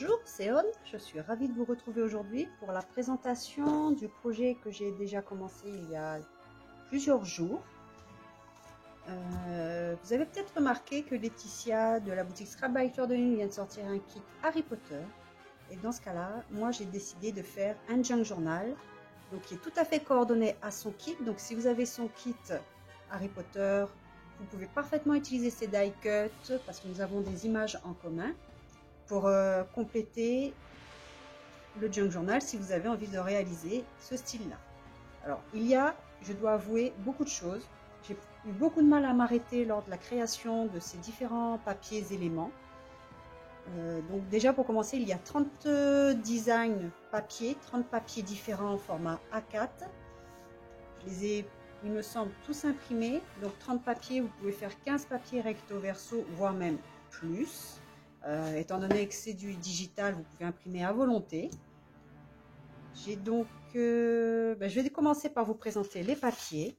Bonjour, c'est On. Je suis ravie de vous retrouver aujourd'hui pour la présentation du projet que j'ai déjà commencé il y a plusieurs jours. Vous avez peut-être remarqué que Laetitia de la boutique Scrap by Fleur de Lune vient de sortir un kit Harry Potter. Et dans ce cas-là, moi j'ai décidé de faire un junk journal, donc qui est tout à fait coordonné à son kit. Donc si vous avez son kit Harry Potter, vous pouvez parfaitement utiliser ces die cuts parce que nous avons des images en commun pour compléter le junk journal si vous avez envie de réaliser ce style-là. Alors, il y a, je dois avouer, beaucoup de choses. J'ai eu beaucoup de mal à m'arrêter lors de la création de ces différents papiers éléments. Donc déjà pour commencer, il y a 30 designs papier, 30 papiers différents en format A4. Je les ai, il me semble, tous imprimés. Donc 30 papiers, vous pouvez faire 15 papiers recto verso, voire même plus. Étant donné que c'est du digital, vous pouvez imprimer à volonté. J'ai donc, je vais commencer par vous présenter les papiers.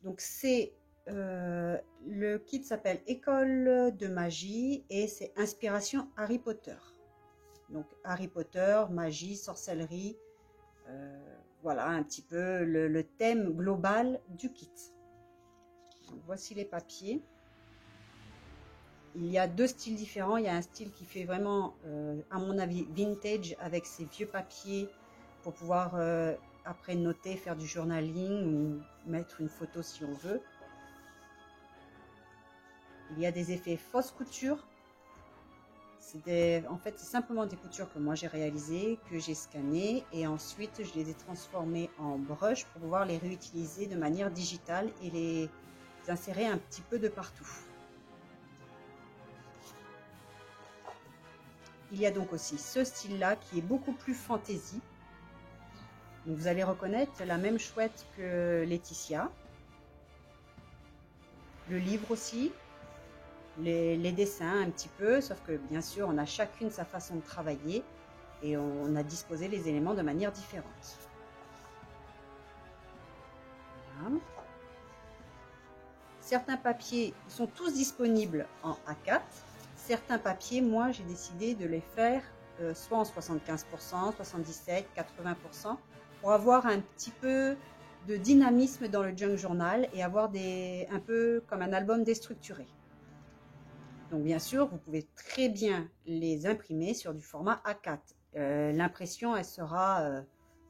Donc c'est le kit s'appelle École de magie et c'est inspiration Harry Potter. Donc Harry Potter, magie, sorcellerie, voilà un petit peu le thème global du kit. Donc, voici les papiers. Il y a deux styles différents. Il y a un style qui fait vraiment, à mon avis, vintage avec ses vieux papiers pour pouvoir après noter, faire du journaling ou mettre une photo si on veut. Il y a des effets fausse couture. En fait, c'est simplement des coutures que moi j'ai réalisées, que j'ai scannées et ensuite je les ai transformées en brush pour pouvoir les réutiliser de manière digitale et les insérer un petit peu de partout. Il y a donc aussi ce style-là qui est beaucoup plus fantaisie. Donc vous allez reconnaître la même chouette que Laetitia. Le livre aussi. Les dessins un petit peu, sauf que bien sûr on a chacune sa façon de travailler et on a disposé les éléments de manière différente. Voilà. Certains papiers sont tous disponibles en A4. Certains papiers, moi, j'ai décidé de les faire soit en 75%, 77%, 80% pour avoir un petit peu de dynamisme dans le junk journal et avoir un peu comme un album déstructuré. Donc, bien sûr, vous pouvez très bien les imprimer sur du format A4. L'impression, elle sera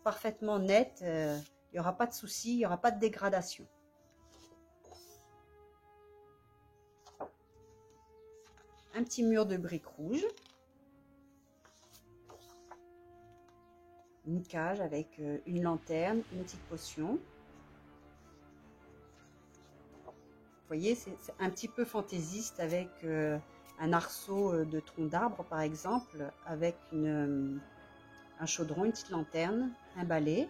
parfaitement nette. Il n'y aura pas de souci, il n'y aura pas de dégradation. Un petit mur de briques rouges, une cage avec une lanterne, une petite potion. Vous voyez, c'est un petit peu fantaisiste avec un arceau de tronc d'arbre par exemple, avec un chaudron, une petite lanterne, un balai.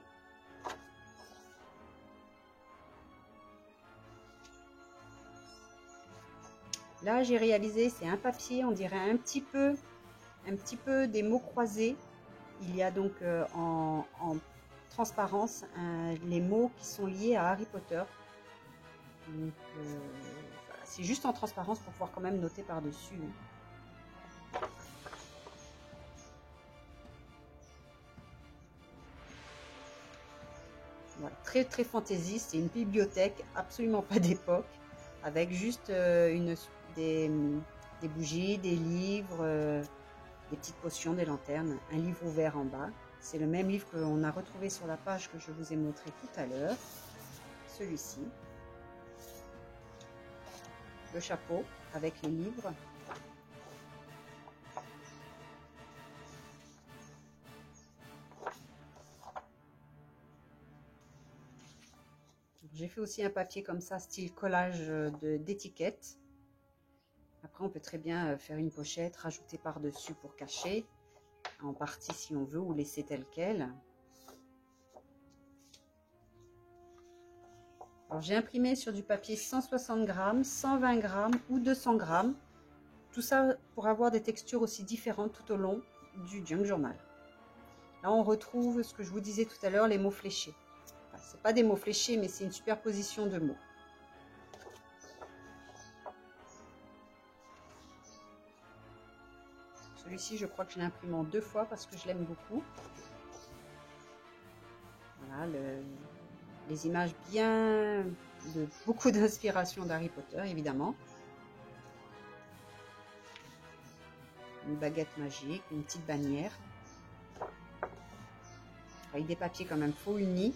Là, j'ai réalisé, c'est un papier, on dirait un petit peu des mots croisés. Il y a donc en transparence les mots qui sont liés à Harry Potter. Donc, voilà, c'est juste en transparence pour pouvoir quand même noter par-dessus. Voilà, très très fantaisiste, c'est une bibliothèque absolument pas d'époque, avec juste des bougies, des livres, des petites potions, des lanternes, un livre ouvert en bas. C'est le même livre qu'on a retrouvé sur la page que je vous ai montré tout à l'heure. Celui-ci. Le chapeau avec les livres. J'ai fait aussi un papier comme ça, style collage d'étiquettes. Après, on peut très bien faire une pochette, rajouter par-dessus pour cacher, en partie si on veut, ou laisser tel quel. Alors, j'ai imprimé sur du papier 160 grammes, 120 grammes ou 200 grammes. Tout ça pour avoir des textures aussi différentes tout au long du junk journal. Là, on retrouve ce que je vous disais tout à l'heure, les mots fléchés. Enfin, ce n'est pas des mots fléchés, mais c'est une superposition de mots. Celui-ci, je crois que je l'imprime en 2 fois parce que je l'aime beaucoup. Voilà, les images bien de beaucoup d'inspiration d'Harry Potter, évidemment. Une baguette magique, une petite bannière. Avec des papiers quand même faux unis,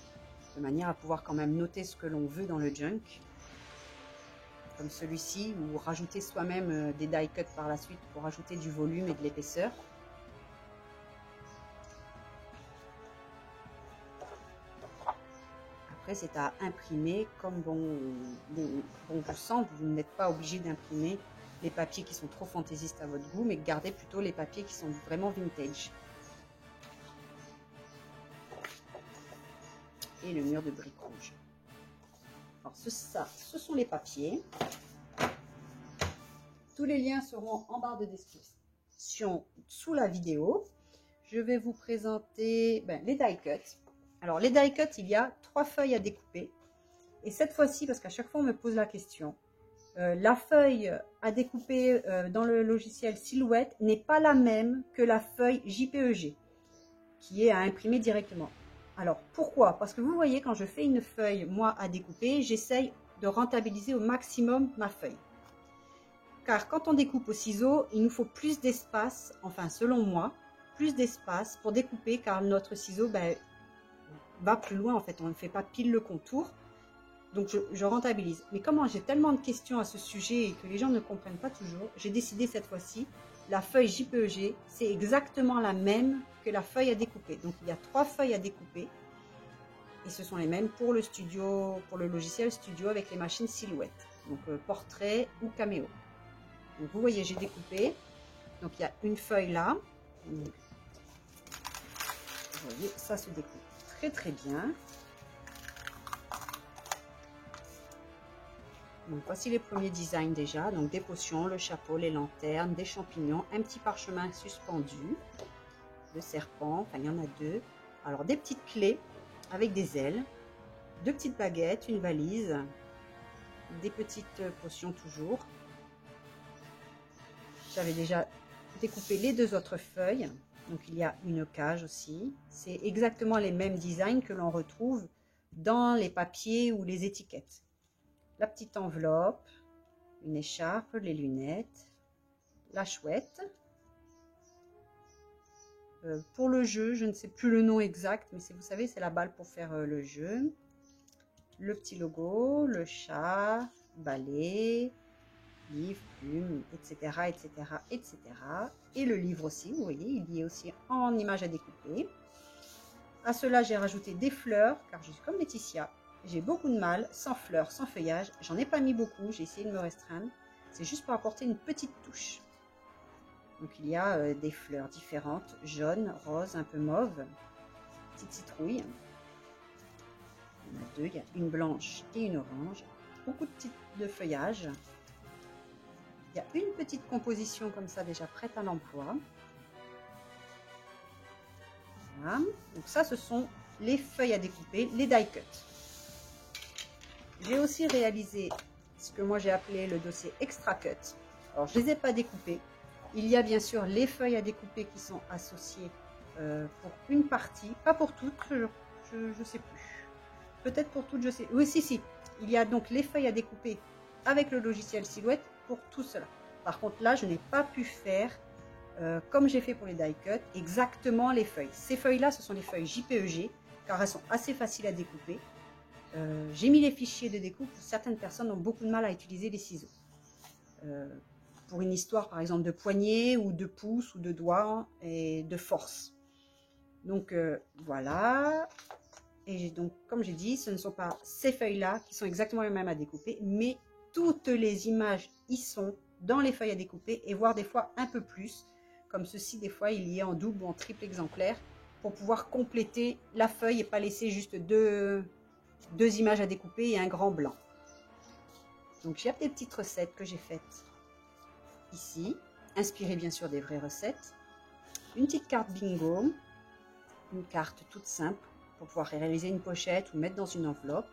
de manière à pouvoir quand même noter ce que l'on veut dans le junk. Comme celui-ci, ou rajouter soi-même des die cuts par la suite pour ajouter du volume et de l'épaisseur. Après, c'est à imprimer comme bon vous semble. Vous n'êtes pas obligé d'imprimer les papiers qui sont trop fantaisistes à votre goût, mais gardez plutôt les papiers qui sont vraiment vintage. Et le mur de briques rouges. Alors, ce sont les papiers. Tous les liens seront en barre de description sous la vidéo. Je vais vous présenter les die cuts. Alors, les die cuts, il y a 3 feuilles à découper. Et cette fois-ci, parce qu'à chaque fois, on me pose la question, la feuille à découper dans le logiciel Silhouette n'est pas la même que la feuille JPEG, qui est à imprimer directement. Alors, pourquoi? Parce que vous voyez, quand je fais une feuille, moi, à découper, j'essaye de rentabiliser au maximum ma feuille. Car quand on découpe au ciseau, il nous faut plus d'espace, enfin, selon moi, plus d'espace pour découper, car notre ciseau va plus loin, en fait. On ne fait pas pile le contour. Donc, je rentabilise. Mais comment j'ai tellement de questions à ce sujet et que les gens ne comprennent pas toujours, j'ai décidé cette fois-ci, la feuille JPEG, c'est exactement la même que la feuille à découper. Donc, il y a 3 feuilles à découper. Et ce sont les mêmes pour le studio, pour le logiciel studio avec les machines Silhouette. Donc, portrait ou caméo. Donc, vous voyez, j'ai découpé. Donc, il y a une feuille là. Donc, vous voyez, ça se découpe très très bien. Donc, voici les premiers designs déjà. Donc, des potions, le chapeau, les lanternes, des champignons, un petit parchemin suspendu, le serpent, enfin, il y en a 2. Alors, des petites clés avec des ailes, 2 petites baguettes, une valise, des petites potions toujours. J'avais déjà découpé les 2 autres feuilles. Donc, il y a une cage aussi. C'est exactement les mêmes designs que l'on retrouve dans les papiers ou les étiquettes. La petite enveloppe, une écharpe, les lunettes, la chouette. Pour le jeu, je ne sais plus le nom exact, mais vous savez, c'est la balle pour faire le jeu. Le petit logo, le chat, balai, livre, plume, etc., etc., etc. Et le livre aussi, vous voyez, il y est aussi en image à découper. À cela, j'ai rajouté des fleurs, car je suis comme Laetitia. J'ai beaucoup de mal, sans fleurs, sans feuillage. J'en ai pas mis beaucoup, j'ai essayé de me restreindre. C'est juste pour apporter une petite touche. Donc il y a des fleurs différentes, jaunes, roses, un peu mauve, petite citrouille. Il y en a 2, il y a une blanche et une orange. Beaucoup de feuillage. Il y a une petite composition comme ça déjà prête à l'emploi. Voilà. Donc ça, ce sont les feuilles à découper, les die cuts. J'ai aussi réalisé ce que moi j'ai appelé le dossier extra cut. Alors je ne les ai pas découpés. Il y a bien sûr les feuilles à découper qui sont associées pour une partie, pas pour toutes, je ne sais plus. Peut-être pour toutes, je sais. Oui, si. Il y a donc les feuilles à découper avec le logiciel Silhouette pour tout cela. Par contre là, je n'ai pas pu faire, comme j'ai fait pour les die cut, exactement les feuilles. Ces feuilles-là, ce sont les feuilles JPEG, car elles sont assez faciles à découper. J'ai mis les fichiers de découpe. Certaines personnes ont beaucoup de mal à utiliser les ciseaux. Pour une histoire, par exemple, de poignet ou de pouce ou de doigt et de force. Donc, voilà. Et donc, comme j'ai dit, ce ne sont pas ces feuilles-là qui sont exactement les mêmes à découper, mais toutes les images y sont dans les feuilles à découper et voire des fois un peu plus. Comme ceci, des fois, il y est en double ou en triple exemplaire pour pouvoir compléter la feuille et pas laisser juste deux images à découper et un grand blanc. Donc j'ai des petites recettes que j'ai faites ici, inspirées bien sûr des vraies recettes. Une petite carte bingo, une carte toute simple pour pouvoir réaliser une pochette ou mettre dans une enveloppe.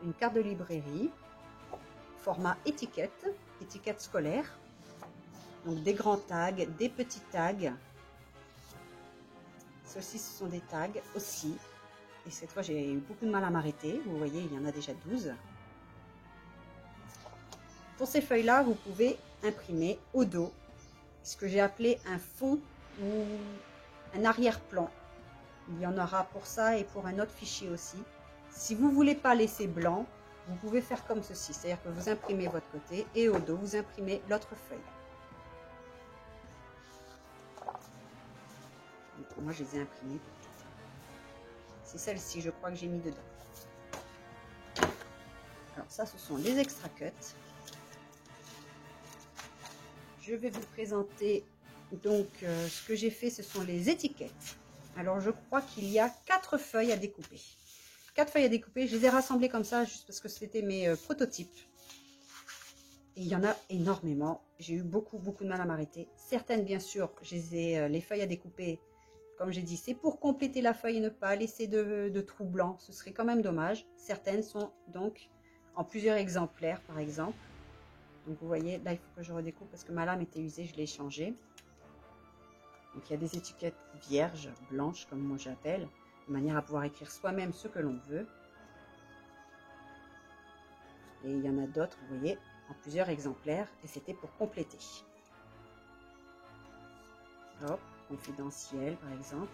Une carte de librairie, format étiquette scolaire. Donc des grands tags, des petits tags. Ceux-ci, ce sont des tags aussi. Et cette fois, j'ai eu beaucoup de mal à m'arrêter. Vous voyez, il y en a déjà 12. Pour ces feuilles-là, vous pouvez imprimer au dos ce que j'ai appelé un fond ou un arrière-plan. Il y en aura pour ça et pour un autre fichier aussi. Si vous ne voulez pas laisser blanc, vous pouvez faire comme ceci. C'est-à-dire que vous imprimez votre côté et au dos, vous imprimez l'autre feuille. Donc, moi, je les ai imprimées. C'est celle-ci, je crois que j'ai mis dedans. Alors ça, ce sont les extra cuts. Je vais vous présenter donc ce que j'ai fait, ce sont les étiquettes. Alors je crois qu'il y a 4 feuilles à découper. 4 feuilles à découper, je les ai rassemblées comme ça juste parce que c'était mes prototypes. Et il y en a énormément. J'ai eu beaucoup de mal à m'arrêter. Certaines, bien sûr, les feuilles à découper, comme j'ai dit, c'est pour compléter la feuille et ne pas laisser de trous blancs. Ce serait quand même dommage. Certaines sont donc en plusieurs exemplaires, par exemple. Donc vous voyez, là il faut que je redécoupe parce que ma lame était usée, je l'ai changée. Donc il y a des étiquettes vierges, blanches comme moi j'appelle, de manière à pouvoir écrire soi-même ce que l'on veut. Et il y en a d'autres, vous voyez, en plusieurs exemplaires, et c'était pour compléter. Hop, confidentiel par exemple.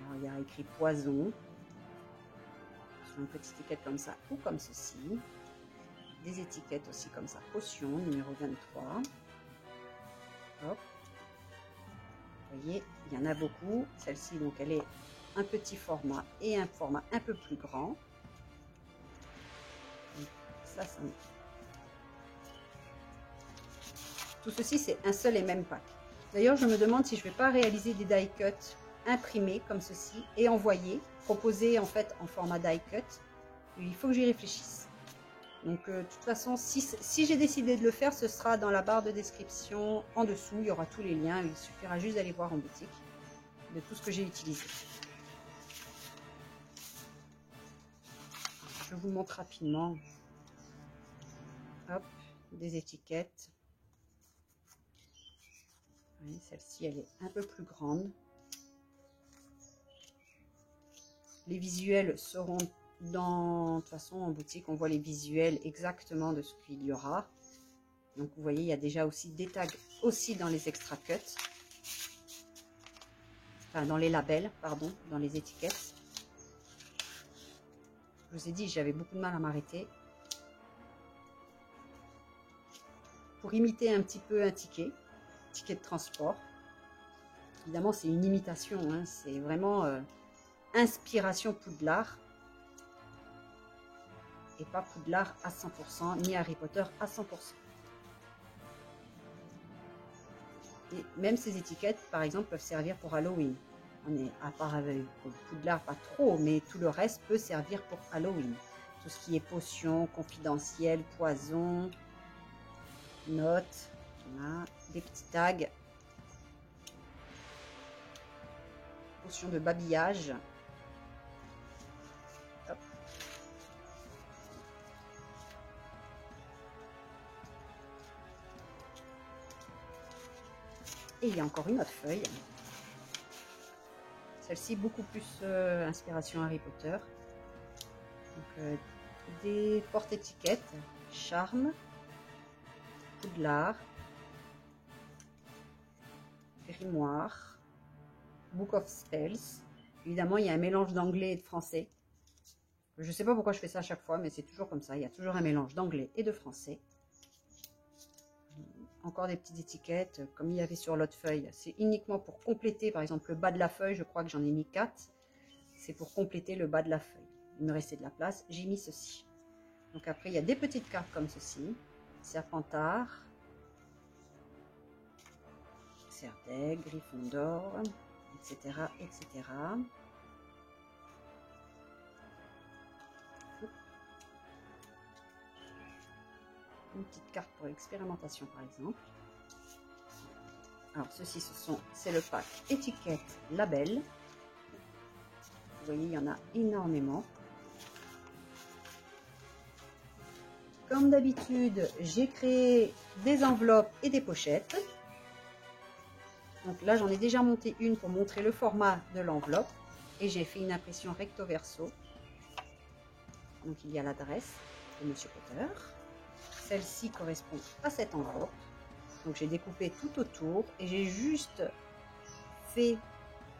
Alors il y a écrit poison, sur une petite étiquette comme ça ou comme ceci. Des étiquettes aussi comme ça, potion numéro 23. Hop. Vous voyez, il y en a beaucoup. Celle-ci, donc, elle est un petit format et un format un peu plus grand. Donc, ça. Tout ceci, c'est un seul et même pack. D'ailleurs, je me demande si je ne vais pas réaliser des die cuts imprimés comme ceci et envoyer, proposer en fait en format die cut. Il faut que j'y réfléchisse. Donc, de toute façon, si j'ai décidé de le faire, ce sera dans la barre de description en dessous. Il y aura tous les liens. Il suffira juste d'aller voir en boutique de tout ce que j'ai utilisé. Je vous montre rapidement. Hop, des étiquettes. Oui, celle-ci, elle est un peu plus grande. Les visuels seront de toute façon en boutique, on voit les visuels exactement de ce qu'il y aura. Donc vous voyez, il y a déjà aussi des tags aussi dans les extra cuts, enfin dans les labels, pardon, dans les étiquettes. Je vous ai dit, j'avais beaucoup de mal à m'arrêter. Pour imiter un petit peu un ticket de transport. Évidemment, c'est une imitation, hein, c'est vraiment inspiration Poudlard. Et pas Poudlard à 100%, ni Harry Potter à 100%. Et même ces étiquettes, par exemple, peuvent servir pour Halloween. On est à part avec Poudlard, pas trop, mais tout le reste peut servir pour Halloween. Tout ce qui est potion, confidentiel, poison, notes, voilà, des petits tags, potion de babillage. Hop. Et il y a encore une autre feuille. Celle-ci, beaucoup plus inspiration Harry Potter. Donc, des porte-étiquettes, charme, Poudlard, grimoire, Book of Spells. Évidemment, il y a un mélange d'anglais et de français. Je ne sais pas pourquoi je fais ça à chaque fois, mais c'est toujours comme ça. Il y a toujours un mélange d'anglais et de français. Encore des petites étiquettes, comme il y avait sur l'autre feuille. C'est uniquement pour compléter, par exemple, le bas de la feuille. Je crois que j'en ai mis 4. C'est pour compléter le bas de la feuille. Il me restait de la place. J'ai mis ceci. Donc après, il y a des petites cartes comme ceci. Serpentard, Serdaigle, Gryffondor, etc., etc. Une petite carte pour l'expérimentation, par exemple. Alors, ceci, c'est le pack étiquette label. Vous voyez, il y en a énormément. comme d'habitude, j'ai créé des enveloppes et des pochettes. Donc là, j'en ai déjà monté une pour montrer le format de l'enveloppe. Et j'ai fait une impression recto verso. Donc il y a l'adresse de Monsieur Potter. Celle-ci correspond à cette enveloppe. Donc j'ai découpé tout autour et j'ai juste fait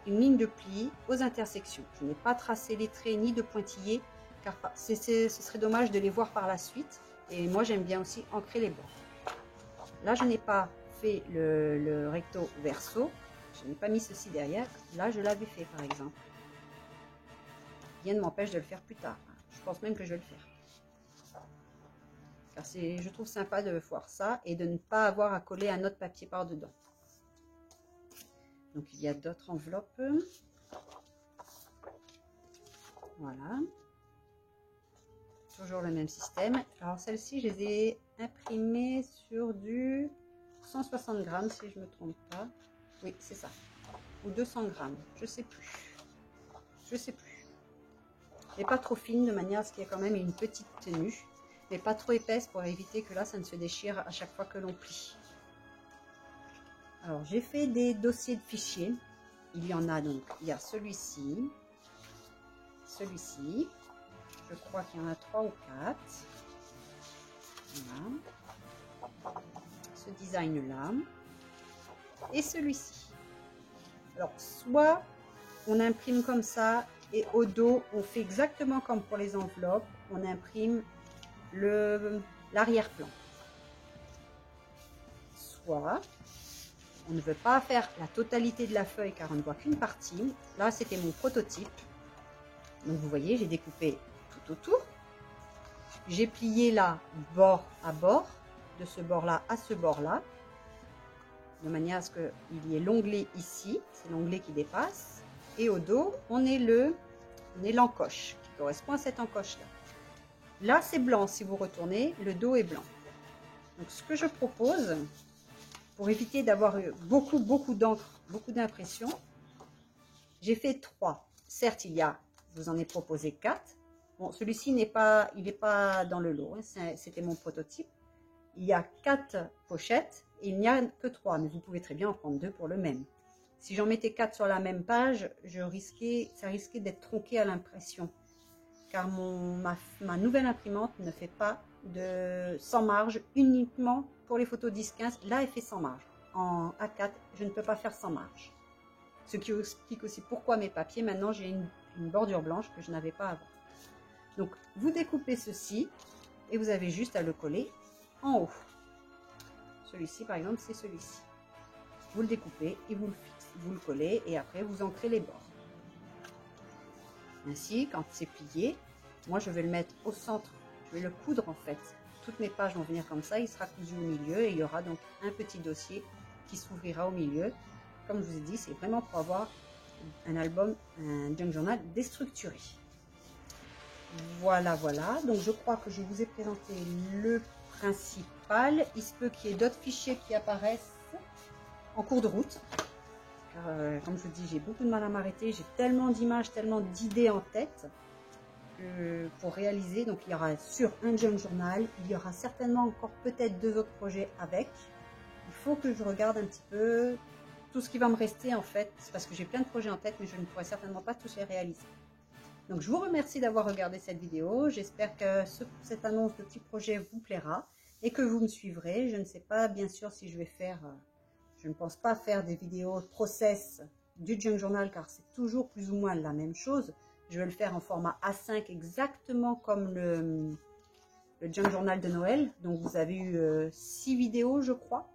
une ligne de pli aux intersections. Je n'ai pas tracé les traits ni de pointillés car ce serait dommage de les voir par la suite. Et moi j'aime bien aussi ancrer les bords. Là je n'ai pas fait le recto verso. Je n'ai pas mis ceci derrière. Là je l'avais fait par exemple. Rien ne m'empêche de le faire plus tard. Je pense même que je vais le faire. Car je trouve sympa de voir ça et de ne pas avoir à coller un autre papier par-dedans. Donc il y a d'autres enveloppes. Voilà. Toujours le même système. Alors celles-ci, je les ai imprimées sur du 160 grammes si je ne me trompe pas. Oui, c'est ça. Ou 200 grammes. Je sais plus. Je sais plus. Et pas trop fine de manière à ce qu'il y ait quand même une petite tenue. Mais pas trop épaisse pour éviter que là ça ne se déchire à chaque fois que l'on plie. Alors j'ai fait des dossiers de fichiers. Il y en a donc, il y a celui-ci, celui-ci, je crois qu'il y en a 3 ou 4. Voilà. Ce design là. Et celui-ci. Alors soit on imprime comme ça et au dos on fait exactement comme pour les enveloppes, on imprime l'arrière-plan. Soit on ne veut pas faire la totalité de la feuille car on ne voit qu'une partie. Là c'était mon prototype. Donc vous voyez, j'ai découpé tout autour. J'ai plié là bord à bord, de ce bord-là à ce bord-là, de manière à ce qu'il y ait l'onglet ici, c'est l'onglet qui dépasse. Et au dos, on est l'encoche qui correspond à cette encoche-là. Là, c'est blanc. Si vous retournez, le dos est blanc. Donc, ce que je propose, pour éviter d'avoir beaucoup d'encre, beaucoup d'impression, j'ai fait 3. Certes, je vous en ai proposé 4. Bon, celui-ci il n'est pas dans le lot. Hein, c'était mon prototype. Il y a 4 pochettes et il n'y a que 3. Mais vous pouvez très bien en prendre 2 pour le même. Si j'en mettais 4 sur la même page, ça risquait d'être tronqué à l'impression. Car ma nouvelle imprimante ne fait pas sans marge uniquement pour les photos 10-15. Là, elle fait sans marge. En A4, je ne peux pas faire sans marge. Ce qui explique aussi pourquoi mes papiers, maintenant, j'ai une bordure blanche que je n'avais pas avant. Donc, vous découpez ceci et vous avez juste à le coller en haut. Celui-ci, par exemple, c'est celui-ci. Vous le découpez et vous le collez et après, vous ancrez les bords. Ainsi, quand c'est plié, moi je vais le mettre au centre, je vais le coudre en fait. Toutes mes pages vont venir comme ça, il sera cousu au milieu et il y aura donc un petit dossier qui s'ouvrira au milieu. Comme je vous ai dit, c'est vraiment pour avoir un album, un junk journal déstructuré. Voilà, voilà. Donc je crois que je vous ai présenté le principal. Il se peut qu'il y ait d'autres fichiers qui apparaissent en cours de route. Comme je vous dis, j'ai beaucoup de mal à m'arrêter, j'ai tellement d'images, tellement d'idées en tête pour réaliser. Donc il y aura sur un junk journal, il y aura certainement encore peut-être 2 autres projets avec. Il faut que je regarde un petit peu tout ce qui va me rester en fait, parce que j'ai plein de projets en tête, mais je ne pourrai certainement pas tous les réaliser. Donc je vous remercie d'avoir regardé cette vidéo, j'espère que cette annonce de petit projet vous plaira et que vous me suivrez. Je ne sais pas bien sûr si je vais faire... Je ne pense pas faire des vidéos process du junk journal car c'est toujours plus ou moins la même chose. Je vais le faire en format A5 exactement comme le junk journal de Noël. Donc vous avez eu 6 vidéos je crois.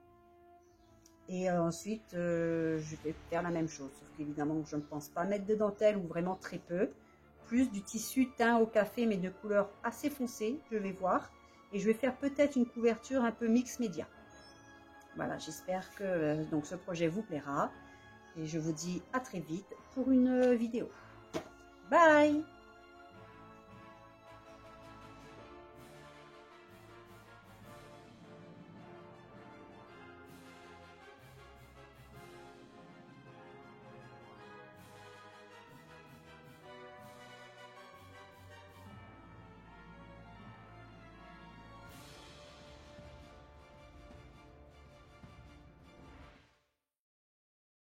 Et ensuite je vais faire la même chose. Sauf qu'évidemment je ne pense pas mettre de dentelle ou vraiment très peu. Plus du tissu teint au café mais de couleur assez foncée, je vais voir. Et je vais faire peut-être une couverture un peu mix média. Voilà, j'espère que donc ce projet vous plaira et je vous dis à très vite pour une vidéo. Bye!